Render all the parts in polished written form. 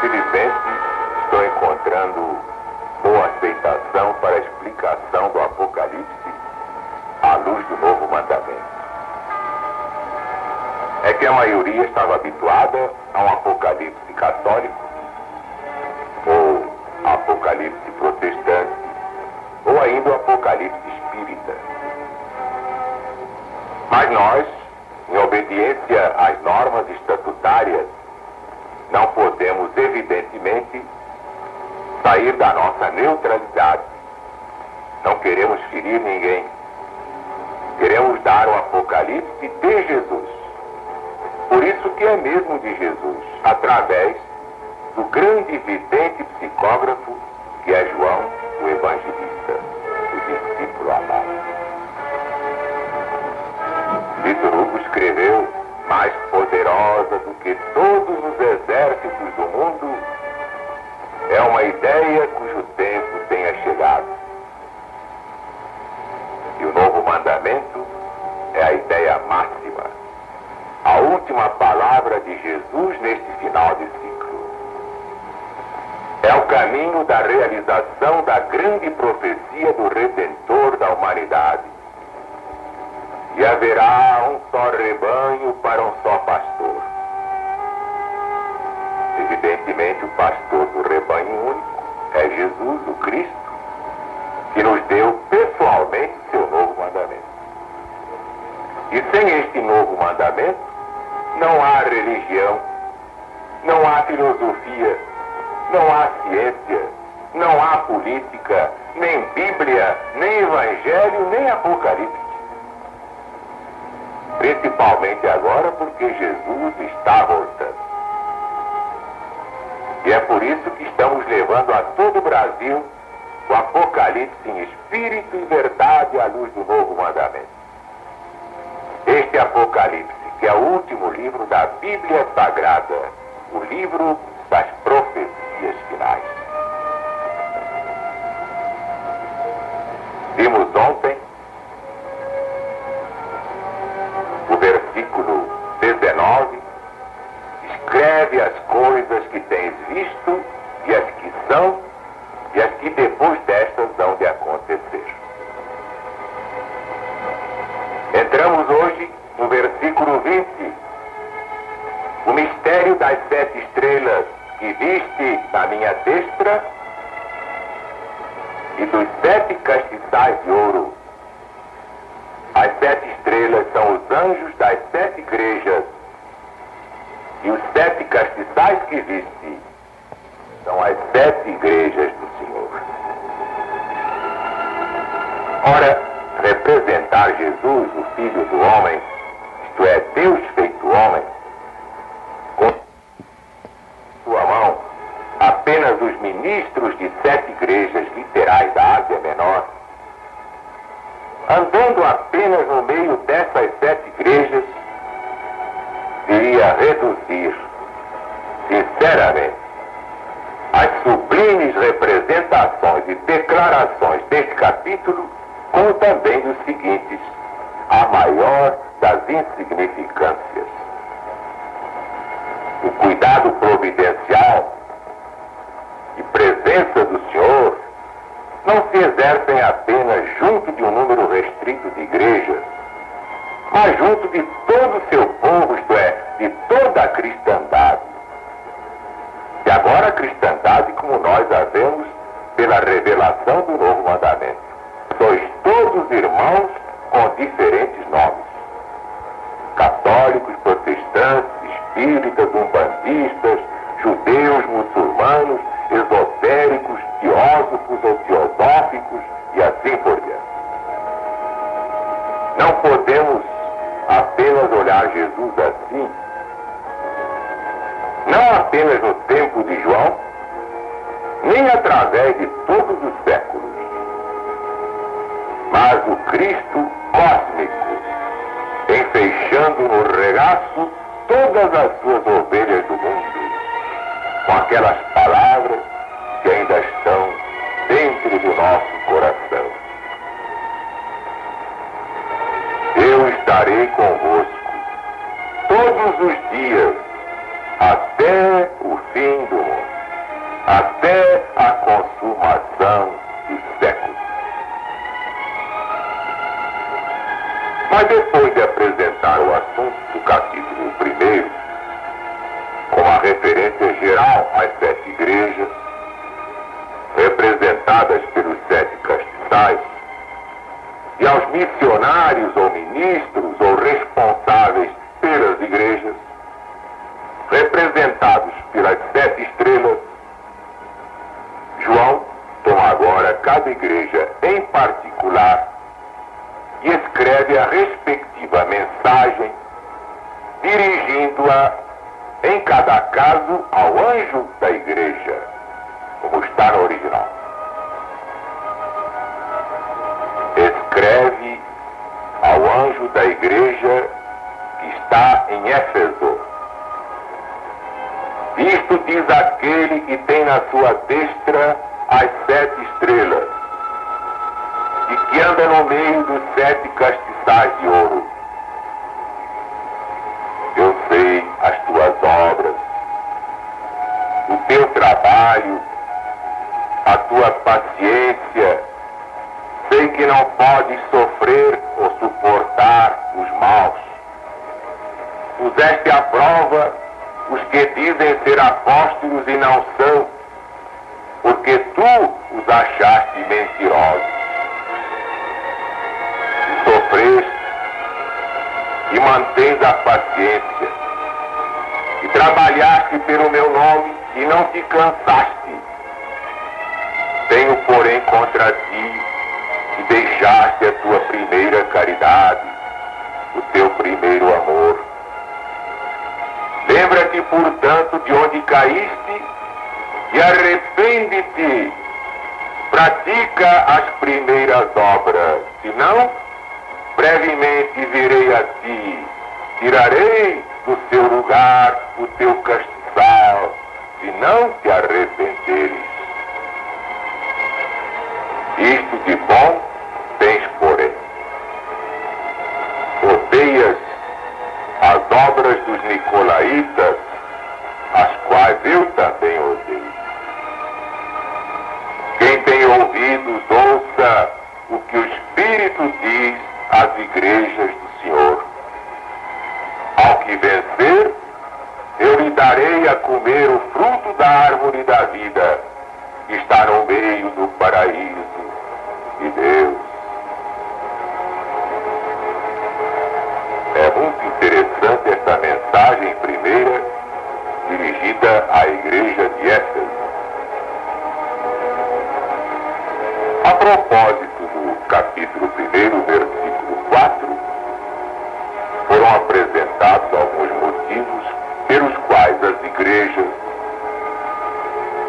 Infelizmente, estou encontrando boa aceitação para a explicação do Apocalipse à luz do Novo Mandamento. É que a maioria estava habituada a um Apocalipse católico, ou Apocalipse protestante, ou ainda o Apocalipse espírita. Mas nós, em obediência às normas estatutárias, não podemos, evidentemente, sair da nossa neutralidade. Não queremos ferir ninguém. Queremos dar o Apocalipse de Jesus. Por isso que é mesmo de Jesus, através do grande vidente psicógrafo que é João, o evangelista, o discípulo amado. Vitor Hugo escreveu: mais poderosa do que todos os exércitos do mundo é uma ideia cujo tempo tenha chegado. E o novo mandamento é a ideia máxima, a última palavra de Jesus neste final de ciclo. É o caminho da realização da grande profecia do Redentor da humanidade. E haverá um só rebanho para um só pastor. Evidentemente, o pastor do rebanho único é Jesus, o Cristo, que nos deu pessoalmente seu novo mandamento. E sem este novo mandamento, não há religião, não há filosofia, não há ciência, não há política, nem Bíblia, nem Evangelho, nem Apocalipse. Principalmente agora porque Jesus está voltando. E é por isso que estamos levando a todo o Brasil o Apocalipse em espírito e verdade à luz do novo mandamento. Este Apocalipse, que é o último livro da Bíblia Sagrada, o livro das profecias finais. Vimos ontem o versículo 19, escreve as coisas que tens visto e as que são e as que depois destas hão de acontecer. Entramos hoje no versículo 20, o mistério das 7 estrelas que viste na minha destra e dos 7 castiçais de ouro. As 7 estrelas são os anjos das 7 igrejas e os 7 castiçais que viste são as 7 igrejas do Senhor. Ora, representar Jesus, o Filho do homem, isto é, Deus feito homem, com sua mão, apenas os ministros de 7 igrejas literais da Ásia Menor, andando apenas no meio dessas 7 igrejas, iria reduzir, sinceramente, as sublimes representações e declarações deste capítulo, como também dos seguintes, a maior das insignificâncias. O cuidado providencial e presença do Senhor não se exercem apenas junto de um número restrito de igrejas, mas junto de todo o seu povo, isto é, de toda a cristandade. E agora a cristandade como nós a vemos pela revelação do novo mandamento. Sois todos irmãos com diferentes nomes. Católicos, protestantes, espíritas, umbandistas, judeus, muçulmanos, esotéricos, teósofos ou teosóficos e assim por diante. Não podemos apenas olhar Jesus assim, não apenas no tempo de João, nem através de todos os séculos, mas o Cristo cósmico, enfeixando no regaço todas as suas ovelhas do mundo, com aquelas palavras que ainda estão dentro do nosso coração. Eu estarei convosco todos os dias até o fim do mundo. até a consumação dos séculos. Mas depois de apresentar o assunto do capítulo 1, com a referência geral às 7 igrejas, representadas pelos 7 castiçais, e aos missionários ou ministros ou responsáveis pelas igrejas, representados pelas 7 estrelas, João toma agora cada igreja em particular e escreve a respectiva mensagem, dirigindo-a em cada caso ao anjo da igreja, como está no original. Escreve ao anjo da igreja que está em Éfeso. Isto diz aquele que tem na sua destra as 7 estrelas, e que anda no meio dos 7 castiçais de ouro. Eu sei as tuas obras, o teu trabalho, a tua paciência. Sei que não podes sofrer ou suportar os maus. Puseste à prova os que dizem ser apóstolos e não são, porque tu os achaste mentirosos. E sofreste e mantens a paciência, e trabalhaste pelo meu nome e não te cansaste. Tenho, porém, contra ti que deixaste a tua primeira caridade, o teu primeiro amor. Lembra-te, portanto, de onde caíste e arrepende-te. Pratica as primeiras obras, senão, brevemente virei a ti, tirarei do seu lugar o teu castiçal, se não te arrependeres. Isto de bom tens, porém. Odeias as obras dos nicolaítas, as quais eu também odeio. Quem tem ouvidos, ouça o que o Espírito diz às igrejas do Senhor. Ao que vencer, eu lhe darei a comer o fruto da árvore da vida, que está no meio do paraíso de Deus. É muito interessante esta mensagem primeira, dirigida à igreja de Éfeso. A propósito do capítulo 1, versículo 4, foram apresentados alguns motivos pelos quais as igrejas,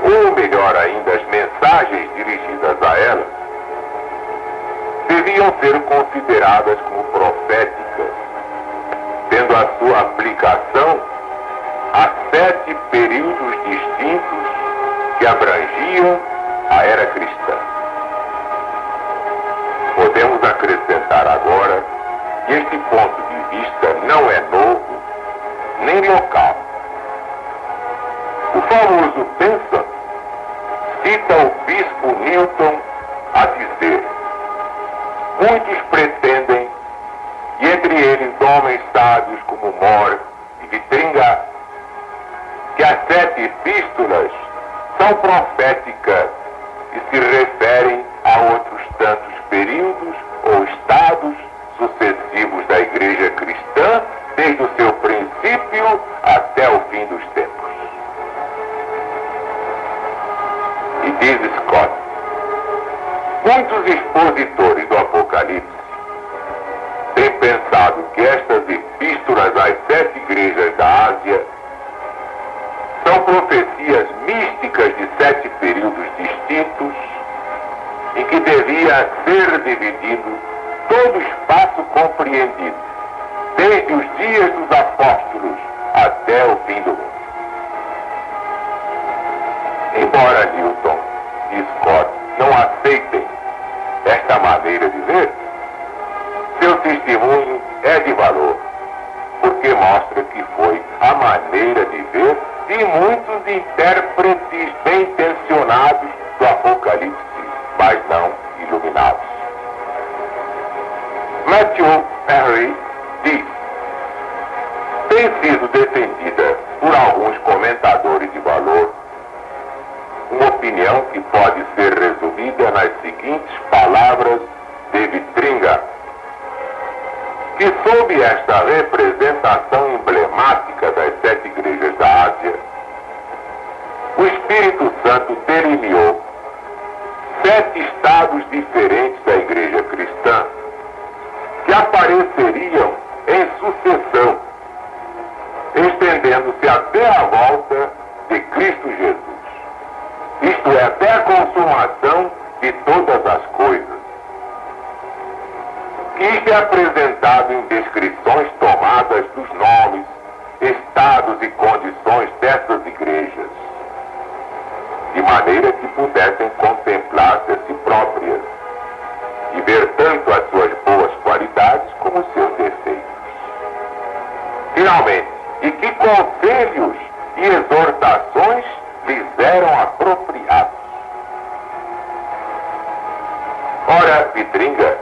ou melhor ainda, as mensagens dirigidas a elas, deviam ser consideradas como proféticas, tendo a sua aplicação a 7 períodos distintos que abrangiam a era cristã. Podemos acrescentar agora que este ponto de vista não é novo nem local. O famoso Benson cita o bispo Newton a dizer: muitos pretendem, e entre eles homens sábios como More e Vitringa, que as 7 epístolas são proféticas e se referem a outros tantos períodos ou estados sucessivos da igreja cristã, desde o seu princípio até o fim dos tempos. E diz Scott: muitos expositores do Apocalipse têm pensado que estas epístolas às 7 igrejas da Ásia são profecias místicas de 7 períodos distintos, em que devia ser dividido todo o espaço compreendido, desde os dias dos apóstolos até o fim do mundo. Embora Newton e Scott não aceitem esta maneira de ver, seu testemunho é de valor, porque mostra que foi a maneira de ver de muitos intérpretes bem intencionados Espírito Santo delineou 7 estados diferentes da igreja cristã que apareceriam em sucessão, estendendo-se até a volta de Cristo Jesus. Isto é, até a consumação de todas as coisas. Isto é apresentado em descrições tomadas dos nomes, estados e condições dessas igrejas, de maneira que pudessem contemplar-se a si próprias e ver tanto as suas boas qualidades como os seus defeitos. Finalmente, e que conselhos e exortações lhes eram apropriados. Ora, Vitringa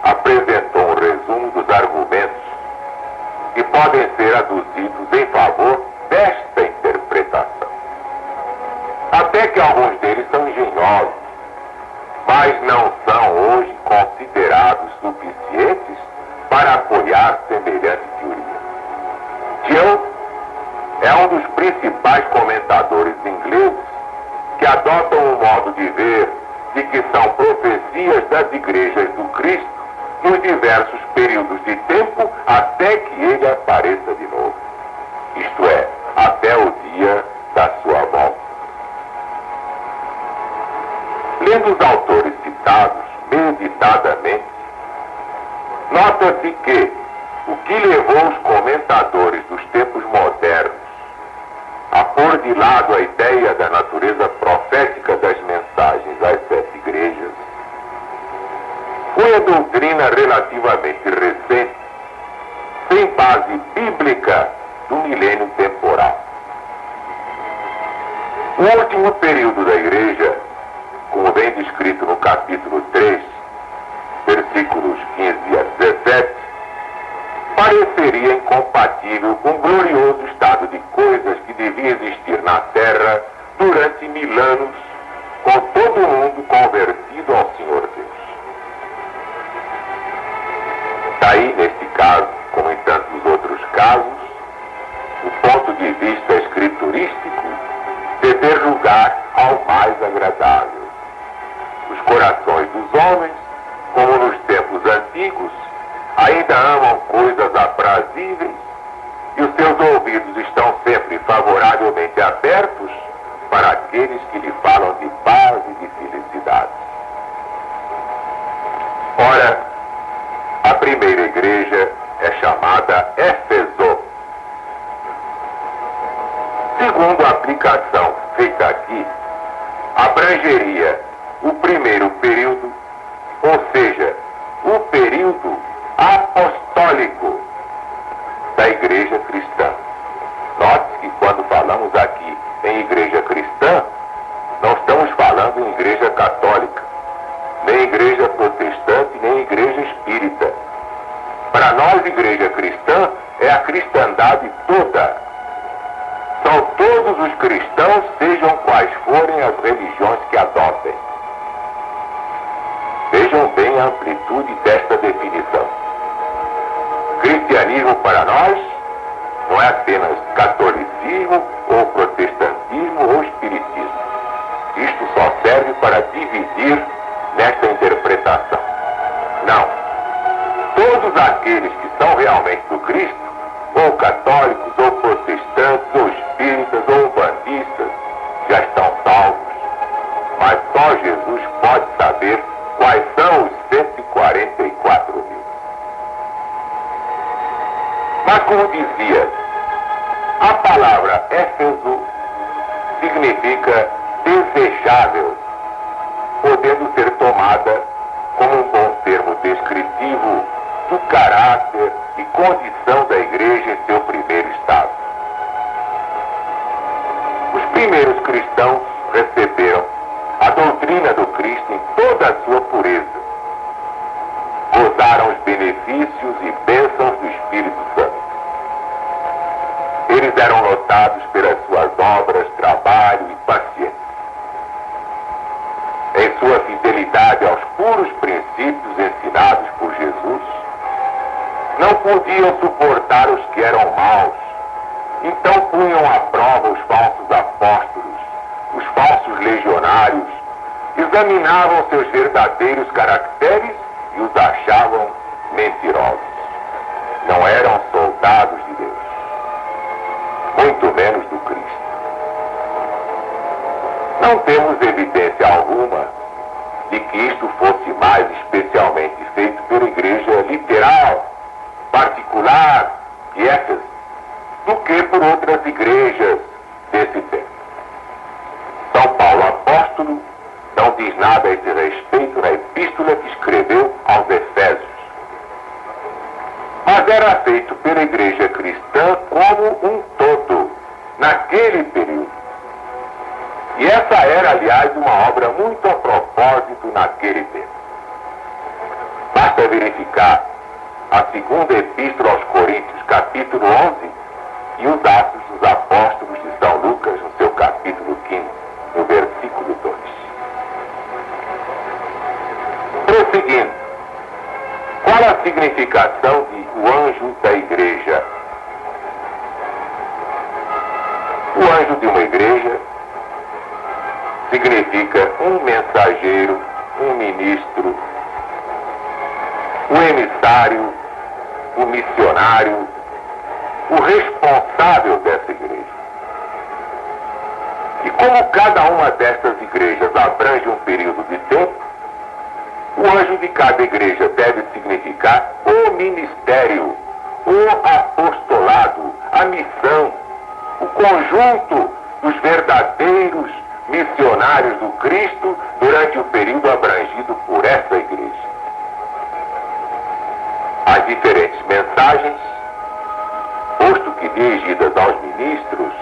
apresentou um resumo dos argumentos que podem ser aduzidos em favor desta interpretação. Até que alguns deles são engenhosos, mas não são hoje considerados suficientes para apoiar semelhante teoria. Gill é um dos principais comentadores ingleses que adotam um modo de ver de que são profecias das igrejas do Cristo nos diversos períodos de tempo até que ele apareça de novo. Isto é, até o dia da sua volta. Lendo os autores citados meditadamente, nota-se que o que levou os comentadores dos tempos modernos a pôr de lado a ideia da natureza profética das mensagens às 7 igrejas foi a doutrina relativamente recente, sem base bíblica, do milênio temporal. O último período da igreja, como bem descrito no capítulo 3, versículos 15 a 17, pareceria incompatível com o glorioso estado de coisas que devia existir na Terra durante 1000 anos, com todo mundo convertido ao Senhor Deus. Daí, neste caso, como em tantos outros casos, o ponto de vista escriturístico dever julgar ao mais agradável. Os corações dos homens, como nos tempos antigos, ainda amam coisas aprazíveis e os seus ouvidos estão sempre favoravelmente abertos para aqueles que lhe falam de paz e de felicidade. Ora, a primeira igreja é chamada Éfeso. Segundo a aplicação feita aqui, abrangeria o primeiro período, ou seja, o período apostólico da igreja cristã. Note que quando falamos aqui em igreja cristã, não estamos falando em igreja católica, nem igreja protestante, nem igreja espírita. Para nós, igreja cristã é a cristandade toda. São todos os cristãos, sejam quais forem as religiões que adotem. Vejam bem a amplitude desta definição. Cristianismo para nós não é apenas catolicismo ou protestantismo ou espiritismo. Isto só serve para dividir nesta interpretação. Não. Todos aqueles que são realmente do Cristo, ou católicos, ou protestantes, ou espíritas, ou umbandistas, já estão salvos. Mas só Jesus pode saber quais são os 144 mil. Mas como dizia, a palavra Éfeso significa desejável, podendo ser tomada como um bom termo descritivo do caráter e condição da igreja em seu primeiro estado. Os primeiros cristãos receberam a doutrina do Cristo em toda a sua pureza. Gozaram os benefícios e bênçãos do Espírito Santo. Eles eram notados pelas suas obras, trabalho e paciência. Em sua fidelidade aos puros princípios ensinados por Jesus, não podiam suportar os que eram maus, então punham à prova os falsos apóstolos, legionários examinavam seus verdadeiros caracteres e os achavam mentirosos. Não eram soldados de Deus, muito menos do Cristo. Não temos evidência alguma de que isto fosse mais especialmente feito pela igreja literal, particular de Éfeso, do que por outras igrejas desse tempo. São Paulo apóstolo não diz nada a esse respeito na epístola que escreveu aos Efésios. Mas era feito pela igreja cristã como um todo, naquele período. E essa era, aliás, uma obra muito a propósito naquele tempo. Basta verificar a segunda epístola aos Coríntios, capítulo 11, e os Atos dos Apóstolos de São Lucas, no seu capítulo 15, no versículo 2. Prosseguindo, qual a significação de o anjo da igreja? O anjo de uma igreja significa um mensageiro, um ministro, um emissário, um missionário, o responsável dessa igreja. E como cada uma dessas igrejas abrange um período de tempo, o anjo de cada igreja deve significar o ministério, o apostolado, a missão, o conjunto dos verdadeiros missionários do Cristo durante o período abrangido por essa igreja. As diferentes mensagens, posto que dirigidas aos ministros,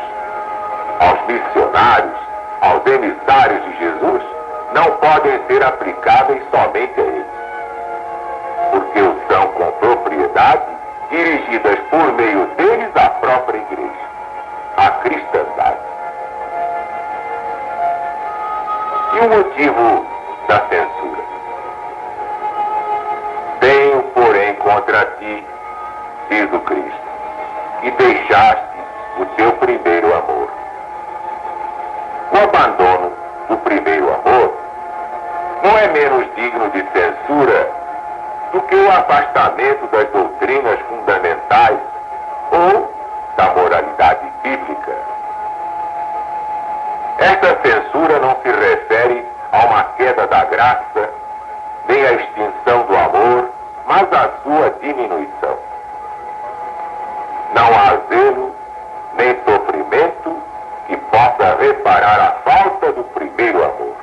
aos missionários, aos emissários de Jesus, não podem ser aplicáveis somente a eles, porque o são com propriedade, dirigidas por meio deles à própria igreja, à cristandade. E o motivo da censura? Tenho, porém, contra ti, diz o Cristo, e deixaste o teu primeiro amor. O abandono do primeiro amor não é menos digno de censura do que o afastamento das doutrinas fundamentais ou da moralidade bíblica. Esta censura não se refere a uma queda da graça, nem à extinção do amor, mas à sua diminuição. Não há zelo, nem sofrimento que possa reparar a falta do primeiro amor,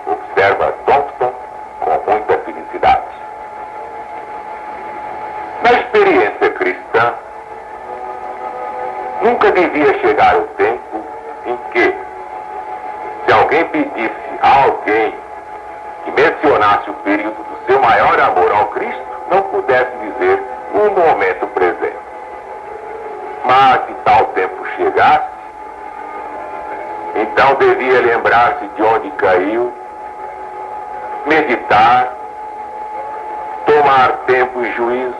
observa Thompson com muita felicidade. Na experiência cristã, nunca devia chegar o tempo em que, se alguém pedisse a alguém que mencionasse o período do seu maior amor ao Cristo, não pudesse dizer o momento presente. Mas se tal tempo chegasse, então devia lembrar-se de onde caiu, meditar, tomar tempo e juízo,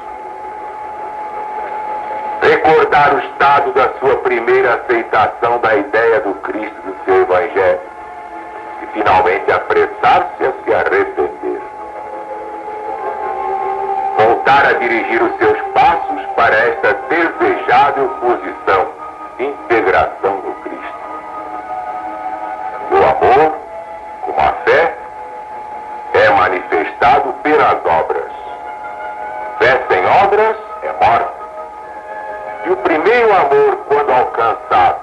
recordar o estado da sua primeira aceitação da ideia do Cristo e do seu Evangelho, e finalmente apressar-se a se arrepender. Voltar a dirigir os seus passos para esta desejável posição, integração no Cristo. O amor, como a fé, é manifestado pelas obras. Fé sem obras é morte. E o primeiro amor, quando alcançado,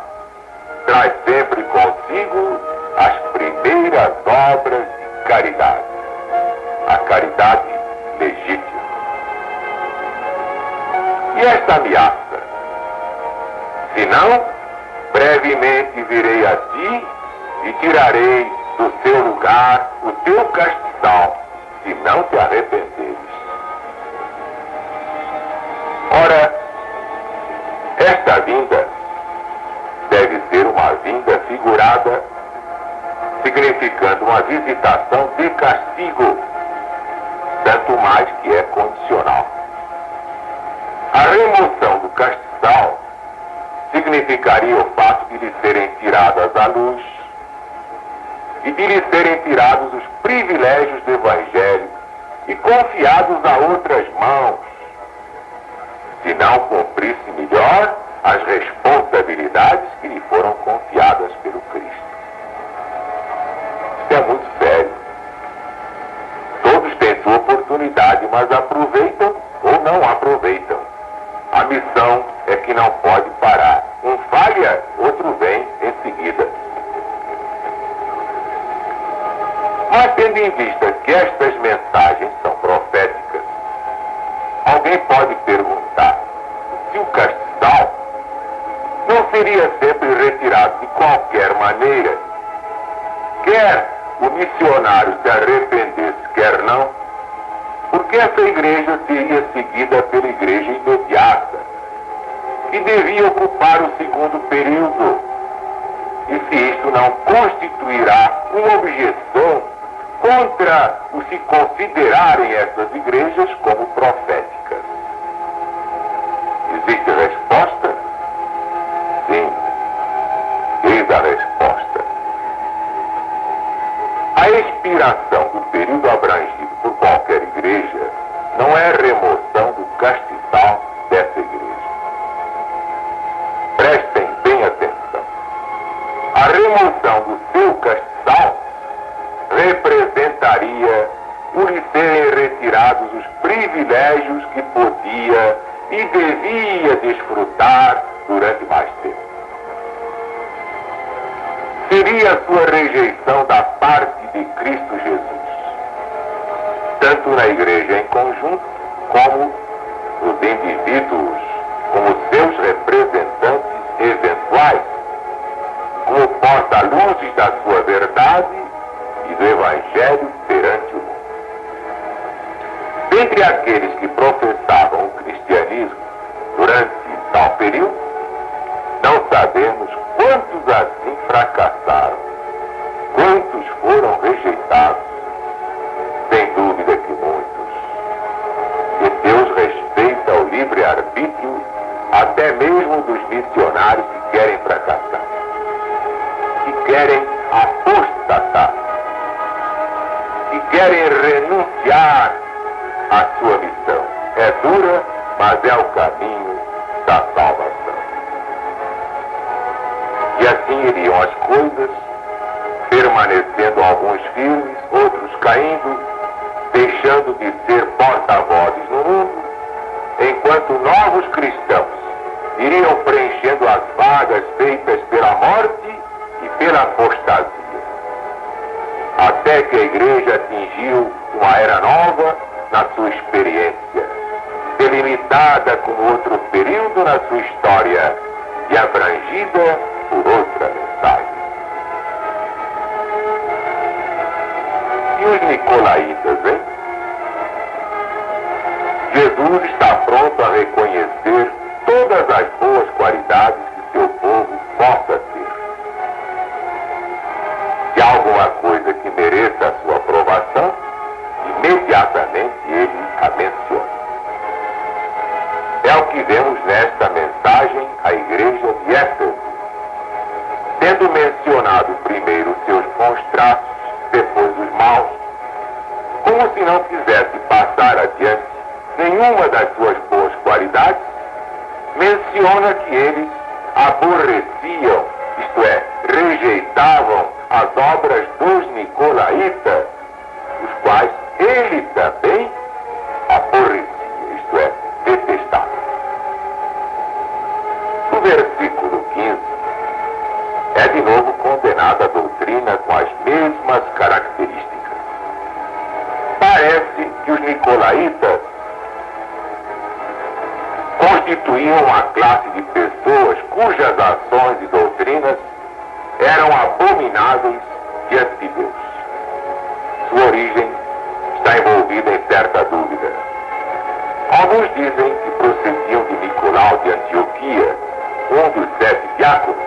traz sempre consigo as primeiras obras de caridade. A caridade legítima. E esta ameaça? Se não, brevemente virei a ti e tirarei do seu lugar o teu castiçal, se não te arrependeres. Ora, esta vinda deve ser uma vinda figurada, significando uma visitação de castigo, tanto mais que é condicional. A remoção do castiçal significaria o fato de lhe serem tiradas à luz, e de lhe serem tirados os privilégios do Evangelho e confiados a outras mãos, se não cumprisse melhor as responsabilidades que lhe foram confiadas pelo Cristo. Isso é muito sério. Todos têm sua oportunidade, mas aproveitam ou não aproveitam. A missão é que não pode parar. Um falha, outro vem em seguida. Mas tendo em vista que estas mensagens são proféticas, alguém pode perguntar se o castiçal não seria sempre retirado de qualquer maneira, quer o missionário se arrependesse, quer não, porque essa igreja seria seguida pela igreja imediata, que devia ocupar o segundo período, e se isto não constituirá uma objeção contra o se considerarem essas igrejas como proféticas. Existe resposta? Sim. Eis a resposta. A expiração do período abrangido por qualquer igreja não é remoção do castiçal dessa igreja. Prestem bem atenção. A remoção do seu castiçal representaria o lhe serem retirados os privilégios que podia e devia desfrutar durante mais tempo. Seria a sua rejeição da parte de Cristo Jesus, tanto na igreja em conjunto, como os indivíduos, como seus representantes eventuais, como porta-luzes da sua verdade e do Evangelho perante o mundo. Dentre aqueles que professavam o cristianismo durante tal período, não sabemos quantos assim fracassaram, quantos foram rejeitados. Sem dúvida que muitos. E Deus respeita o livre-arbítrio até mesmo dos missionários que querem fracassar, que querem apostatar, que querem renunciar à sua missão. É dura, mas é o caminho da salvação. E assim iriam as coisas, permanecendo alguns firmes, outros caindo, deixando de ser porta-vozes no mundo, enquanto novos cristãos iriam preenchendo as vagas feitas pela morte e pela apostasia. Até que a igreja atingiu uma era nova na sua experiência, delimitada com outro período na sua história e abrangida por outra mensagem. E os nicolaítas, hein? Jesus está pronto a reconhecer todas as boas qualidades que seu povo possa ter. Se há alguma coisa que mereça a sua aprovação, imediatamente ele a menciona. É o que vemos nesta mensagem à igreja de Éfeso, tendo mencionado primeiro seus bons traços, depois os maus, como se não quisesse passar adiante nenhuma das suas boas qualidades, menciona que eles aborreciam, isto é, rejeitavam as obras dos nicolaítas, os quais ele também aborrecia, isto é, detestava. No versículo 15, é de novo condenada a doutrina com as mesmas características. Parece que os nicolaítas constituíam uma classe de pessoas cujas ações e doutrinas eram abomináveis diante de Deus. Sua origem está envolvida em certa dúvida. Alguns dizem que procediam de Nicolau de Antioquia, um dos 7 diáconos.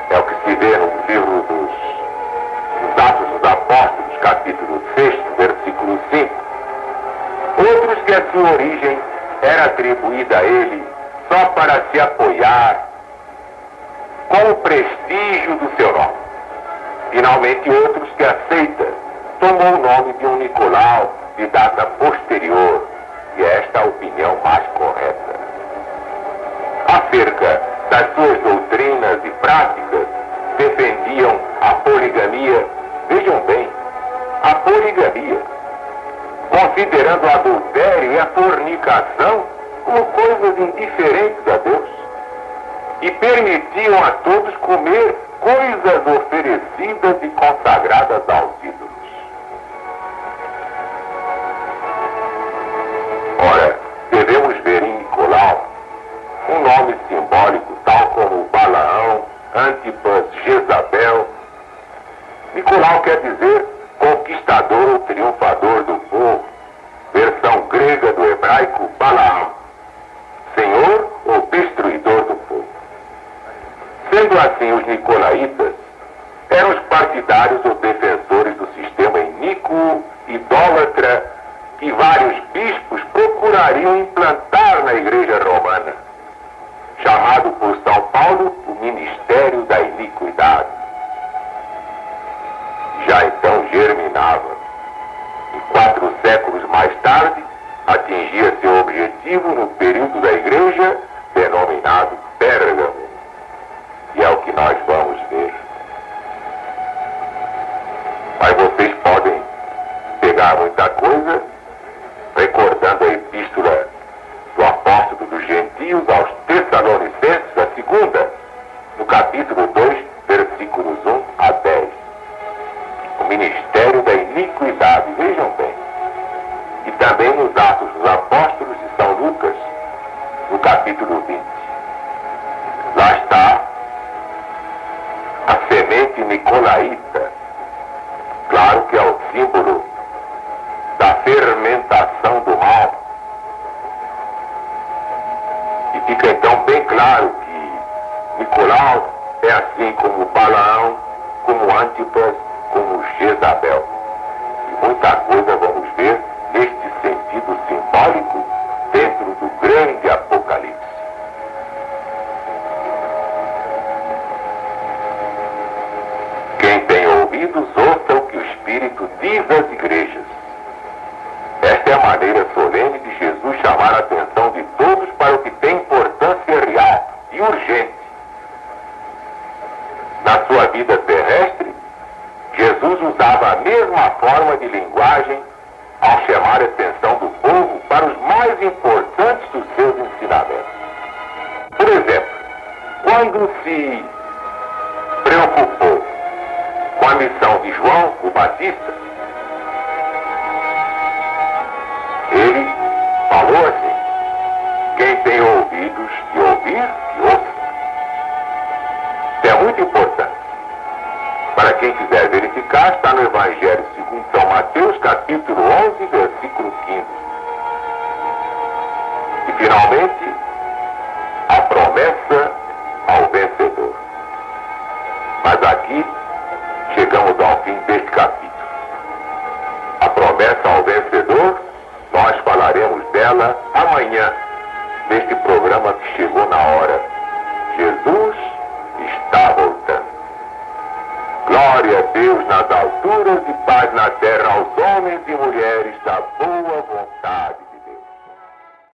É o que se vê no livro dos Atos dos Apóstolos, capítulo 6, versículo 5. Outros que a sua origem era atribuída a ele só para se apoiar com o prestígio do seu nome. Finalmente, outros que aceita tomou o nome de um Nicolau de data posterior, e esta é a opinião mais correta. Acerca das suas doutrinas e práticas, defendiam a poligamia. Vejam bem, a poligamia, considerando o adultério e a fornicação como coisas indiferentes a Deus, e permitiam a todos comer coisas oferecidas e consagradas aos ídolos. Ora, devemos ver em Nicolau um nome simbólico, tal como Balaão, Antipas, Jezabel. Nicolau quer dizer conquistador ou triunfador do povo, versão grega do hebraico Balaão, senhor ou destruidor do povo. Sendo assim, os nicolaítas eram os partidários ou defensores do sistema iníquo, idólatra, que vários bispos procurariam implantar na Igreja Romana, chamado por São Paulo o Ministério da Iniquidade. Já então germinava. E 4 séculos mais tarde, atingia seu objetivo no período da Igreja, denominado Pérgamo. E é o que nós vamos ver. Mas vocês podem pegar muita coisa, recordando a epístola do apóstolo dos gentios aos Tessalonicenses, a segunda, no capítulo 2, versículos 1 a 10. O ministério da iniquidade, vejam bem. E também nos Atos dos Apóstolos de São Lucas, no capítulo 20. Lá está a semente nicolaíta. Claro que é o símbolo da fermentação do mal. E fica então bem claro que Nicolau é assim como Balaão, como Antipas, como Jezabel. E muita coisa vamos ver neste sentido simbólico dentro do grande Apocalipse. Quem tem ouvidos, ouça o que o Espírito diz às igrejas. Esta é a maneira solene de Jesus chamar a atenção de todos para o que tem importância real e urgente. Na sua vida terrestre, Jesus usava a mesma forma de linguagem ao chamar a atenção do povo para os mais importantes dos seus ensinamentos. Por exemplo, quando se preocupou com a missão de João, o Batista, ele falou assim: quem tem ouvidos de ouvir, que ouça. Isso é muito importante. Para quem quiser verificar, está no Evangelho segundo São Mateus, capítulo 11, versículo 15. E, finalmente, a promessa ao vencedor. Mas aqui, chegamos ao fim deste capítulo. A promessa ao vencedor, nós falaremos dela amanhã, neste programa que chegou na hora. Jesus está voltando. Glória a Deus nas alturas e paz na terra aos homens e mulheres da boa